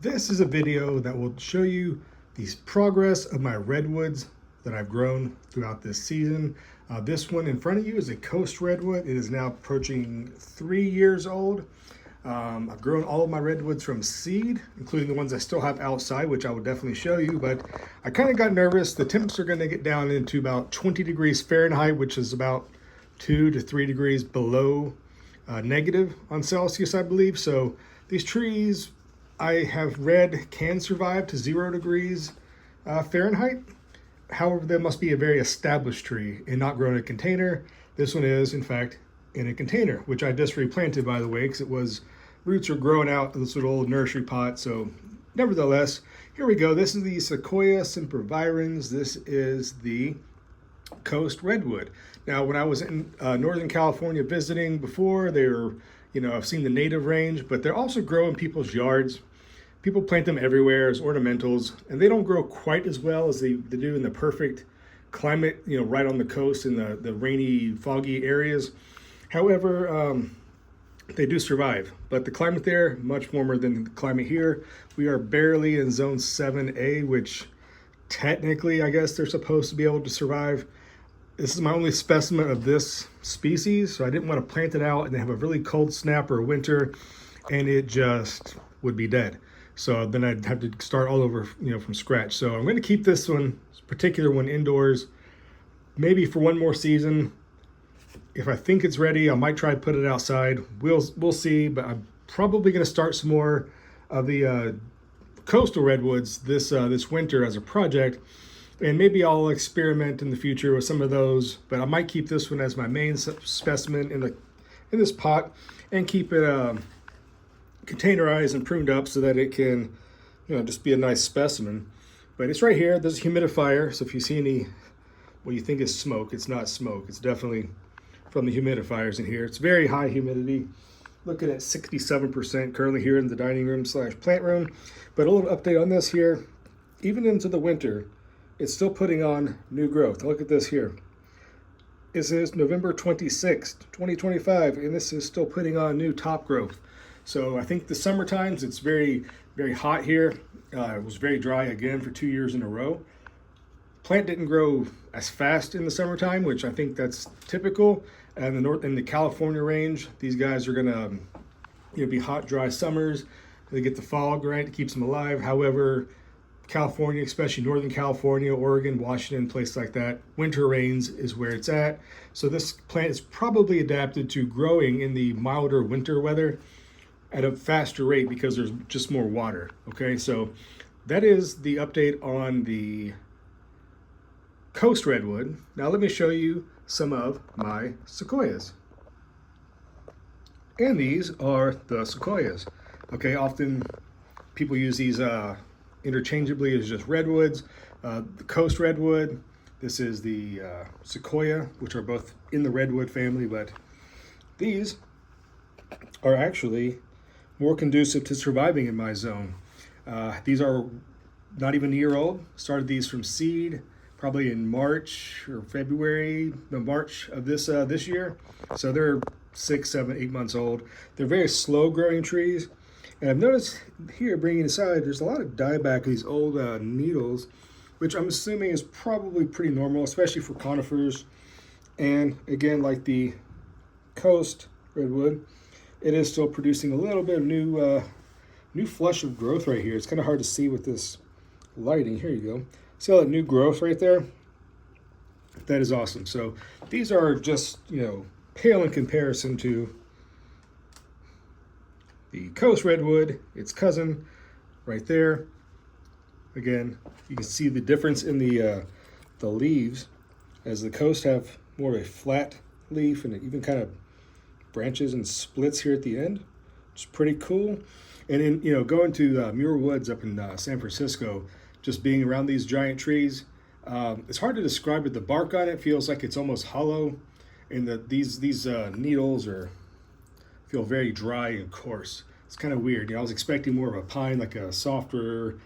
This is a video that will show you the progress of my redwoods that I've grown throughout this season. This one in front of you is a coast redwood. It is now approaching 3 years old. I've grown all of my redwoods from seed, including the ones I still have outside, which I will definitely show you, but I kind of got nervous. The temps are going to get down into about 20 degrees Fahrenheit, which is about 2 to 3 degrees below negative on Celsius, I believe. So these trees, I have read, can survive to 0 degrees Fahrenheit. However, they must be a very established tree and not grown in a container. This one is, in fact, in a container, which I just replanted, by the way, because it was, roots are growing out of this little old nursery pot. So nevertheless, here we go. This is the Sequoia sempervirens. This is the coast redwood. Now, when I was in Northern California visiting before, they were, I've seen the native range, but they're also grow in people's yards. People plant them everywhere as ornamentals, and they don't grow quite as well as they do in the perfect climate, right on the coast in the rainy, foggy areas. However, they do survive, but the climate there, much warmer than the climate here. We are barely in zone 7A, which technically, I guess they're supposed to be able to survive. This is my only specimen of this species, so I didn't want to plant it out and have a really cold snap or winter, and it just would be dead. So then I'd have to start all over, from scratch. So I'm going to keep this particular one indoors, maybe for one more season. If I think it's ready, I might try to put it outside. We'll see, but I'm probably going to start some more of the coastal redwoods this winter as a project, and maybe I'll experiment in the future with some of those. But I might keep this one as my main specimen in this pot and keep it containerized and pruned up so that it can, just be a nice specimen. But it's right here. There's a humidifier, so if you see what you think is smoke, it's not smoke. It's definitely from the humidifiers in here. It's very high humidity, looking at 67% currently here in the dining room / plant room. But a little update on this here, even into the winter, it's still putting on new growth. Look at this here. This is November 26th, 2025, and this is still putting on new top growth. So I think the summer times, it's very, very hot here. It was very dry again for 2 years in a row. Plant didn't grow as fast in the summertime, which I think that's typical. And in the California range, these guys are gonna, be hot, dry summers. They get the fog, right? It keeps them alive. However, California, especially Northern California, Oregon, Washington, places like that, winter rains is where it's at. So this plant is probably adapted to growing in the milder winter weather at a faster rate because there's just more water. Okay, so that is the update on the coast redwood. Now let me show you some of my sequoias. And these are the sequoias. Okay, often people use these interchangeably as just redwoods. The coast redwood, this is the sequoia, which are both in the redwood family, but these are actually more conducive to surviving in my zone. These are not even a year old. Started these from seed probably in March or February, March of this year. So they're 6, 7, 8 months old. They're very slow growing trees. And I've noticed here, bringing aside, there's a lot of dieback of these old needles, which I'm assuming is probably pretty normal, especially for conifers. And again, like the coast redwood, it is still producing a little bit of new flush of growth right here. It's kind of hard to see with this lighting. Here you go. See all that new growth right there? That is awesome. So these are just, pale in comparison to the coast redwood, its cousin right there. Again, you can see the difference in the leaves, as the coast have more of a flat leaf, and it even kind of branches and splits here at the end. It's pretty cool. And in going to Muir Woods up in San Francisco, just being around these giant trees, it's hard to describe it. The bark on it feels like it's almost hollow, and these needles feel very dry and coarse. It's kind of weird. I was expecting more of a pine, like a softer,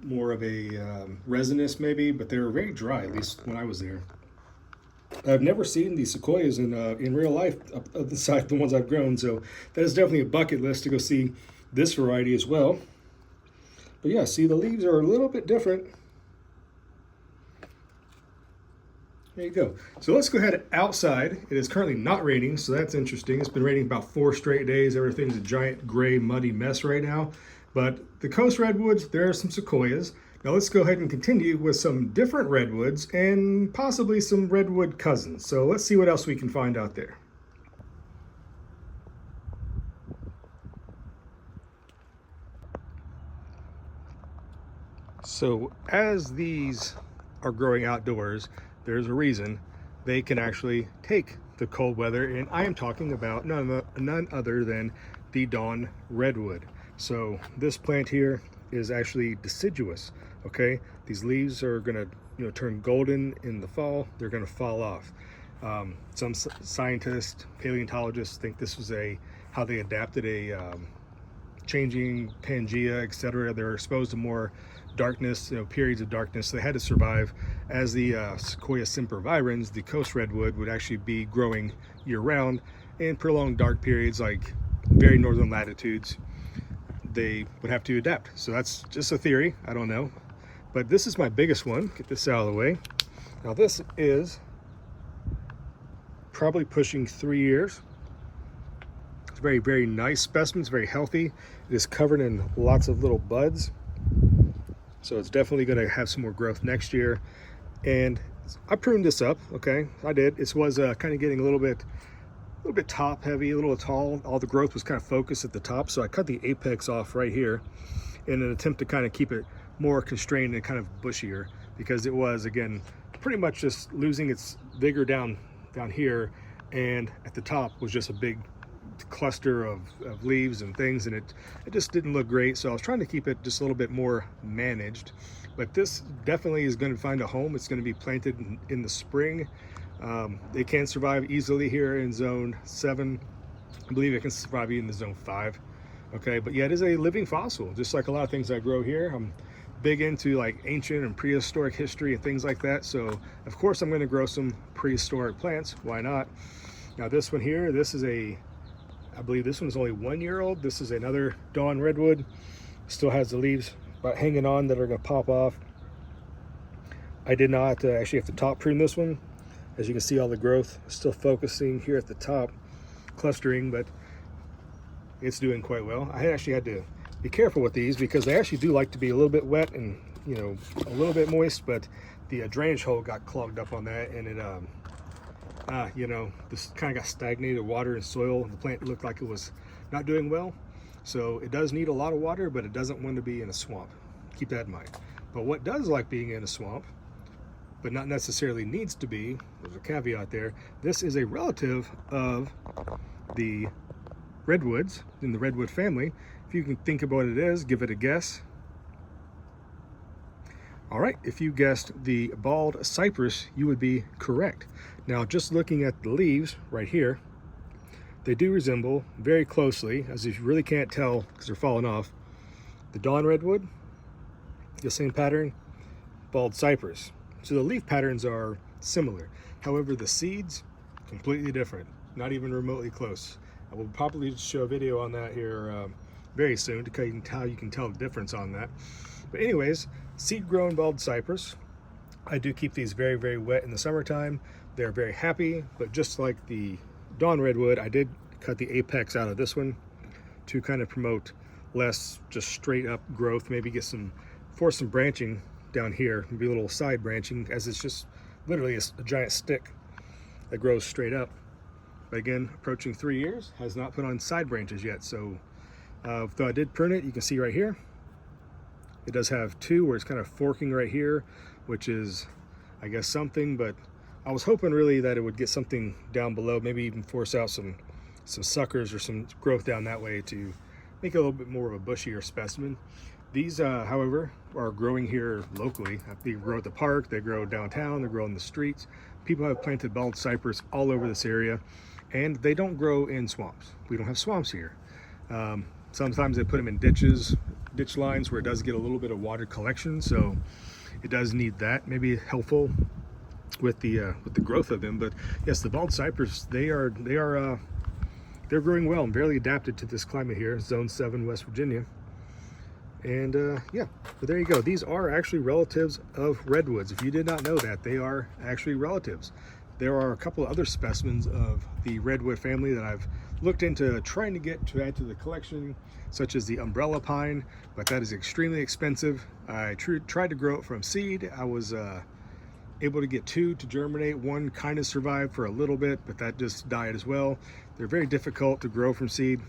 more of a resinous maybe, but they were very dry, at least when I was there. I've never seen these sequoias in real life, beside the ones I've grown, so that is definitely a bucket list to go see this variety as well. But yeah, see, the leaves are a little bit different. There you go. So let's go ahead outside. It is currently not raining, so that's interesting. It's been raining about 4 straight days. Everything's a giant gray, muddy mess right now. But the coast redwoods, there are some sequoias. Now let's go ahead and continue with some different redwoods and possibly some redwood cousins. So let's see what else we can find out there. So as these are growing outdoors, there's a reason they can actually take the cold weather, and I am talking about none other than the Dan Redwood. So this plant here is actually deciduous. Okay, these leaves are gonna turn golden in the fall. They're gonna fall off. Some scientists, paleontologists think this was how they adapted a changing Pangea, etc. They're exposed to more darkness, periods of darkness. So they had to survive. As the Sequoia sempervirens, the coast redwood would actually be growing year-round, and prolonged dark periods like very northern latitudes, they would have to adapt. So that's just a theory. I don't know. But this is my biggest one. Get this out of the way. Now this is probably pushing 3 years. It's very, very nice specimen. It's very healthy. It is covered in lots of little buds. So it's definitely going to have some more growth next year. And I pruned this up. Okay, I did. It was kind of getting a little bit top heavy, a little tall. All the growth was kind of focused at the top. So I cut the apex off right here in an attempt to kind of keep it more constrained and kind of bushier, because it was, again, pretty much just losing its vigor down here, and at the top was just a big cluster of leaves and things, and it just didn't look great. So I was trying to keep it just a little bit more managed. But this definitely is going to find a home. It's going to be planted in the spring. They can survive easily here in zone 7. I believe it can survive even in zone 5. Okay, but yeah, it is a living fossil, just like a lot of things I grow here. I'm big into like ancient and prehistoric history and things like that. So of course I'm going to grow some prehistoric plants. Why not? Now this one here, I believe this one is only 1 year old. This is another Dan Redwood. Still has the leaves about hanging on that are going to pop off. I did not actually have to top prune this one. As you can see, all the growth is still focusing here at the top, clustering, but it's doing quite well. I actually had to be careful with these because they actually do like to be a little bit wet and a little bit moist, but the drainage hole got clogged up on that, and it this kind of got stagnated water and soil. The plant looked like it was not doing well. So it does need a lot of water, but it doesn't want to be in a swamp. Keep that in mind. But what does like being in a swamp, but not necessarily needs to be, there's a caveat there. This is a relative of the redwoods in the redwood family. If you can think about what it is, give it a guess. All right, if you guessed the bald cypress, you would be correct. Now, just looking at the leaves right here, they do resemble very closely, as you really can't tell because they're falling off, the Dan Redwood, the same pattern, bald cypress. So the leaf patterns are similar. However, the seeds, completely different, not even remotely close. I will probably show a video on that here very soon to how you can tell the difference on that. But anyways, seed-grown bald cypress. I do keep these very, very wet in the summertime. They're very happy, but just like the Dan Redwood, I did cut the apex out of this one to kind of promote less just straight up growth, maybe force some branching down here, maybe a little side branching, as it's just literally a giant stick that grows straight up. But again, approaching 3 years, has not put on side branches yet. So though I did prune it, you can see right here, it does have 2 where it's kind of forking right here, which is, I guess, something, but I was hoping really that it would get something down below, maybe even force out some suckers or some growth down that way to make it a little bit more of a bushier specimen. These, however, are growing here locally. They grow at the park, they grow downtown, they grow in the streets. People have planted bald cypress all over this area, and they don't grow in swamps. We don't have swamps here. Sometimes they put them in ditch lines where it does get a little bit of water collection, so it does need that. Maybe helpful with the growth of them. But yes, the bald cypress, they're growing well and barely adapted to this climate here, zone 7 West Virginia. And yeah, but there you go. These are actually relatives of redwoods. If you did not know that, they are actually relatives. There are a couple of other specimens of the redwood family that I've looked into trying to get to add to the collection, such as the umbrella pine, but that is extremely expensive. I tried to grow it from seed. I was able to get 2 to germinate. 1 kind of survived for a little bit, but that just died as well. They're very difficult to grow from seed,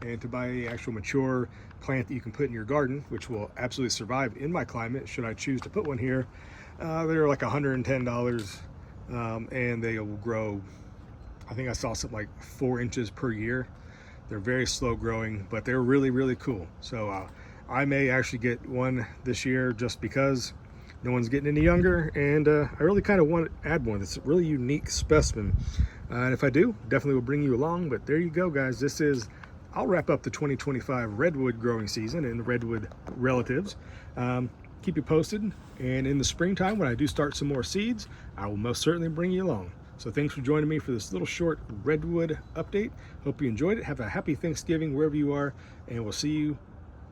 and to buy an actual mature plant that you can put in your garden, which will absolutely survive in my climate should I choose to put one here, they're like $110, and they will grow, I think I saw something like 4 inches per year. They're very slow growing, but they're really, really cool. So I may actually get one this year just because no one's getting any younger, and I really kind of want to add one that's a really unique specimen. And if I do, definitely will bring you along. But there you go, guys. I'll wrap up the 2025 redwood growing season and the redwood relatives. Keep you posted, and in the springtime when I do start some more seeds, I will most certainly bring you along. So thanks for joining me for this little short redwood update. Hope you enjoyed it. Have a happy Thanksgiving wherever you are, and we'll see you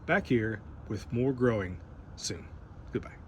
back here with more growing soon. Goodbye.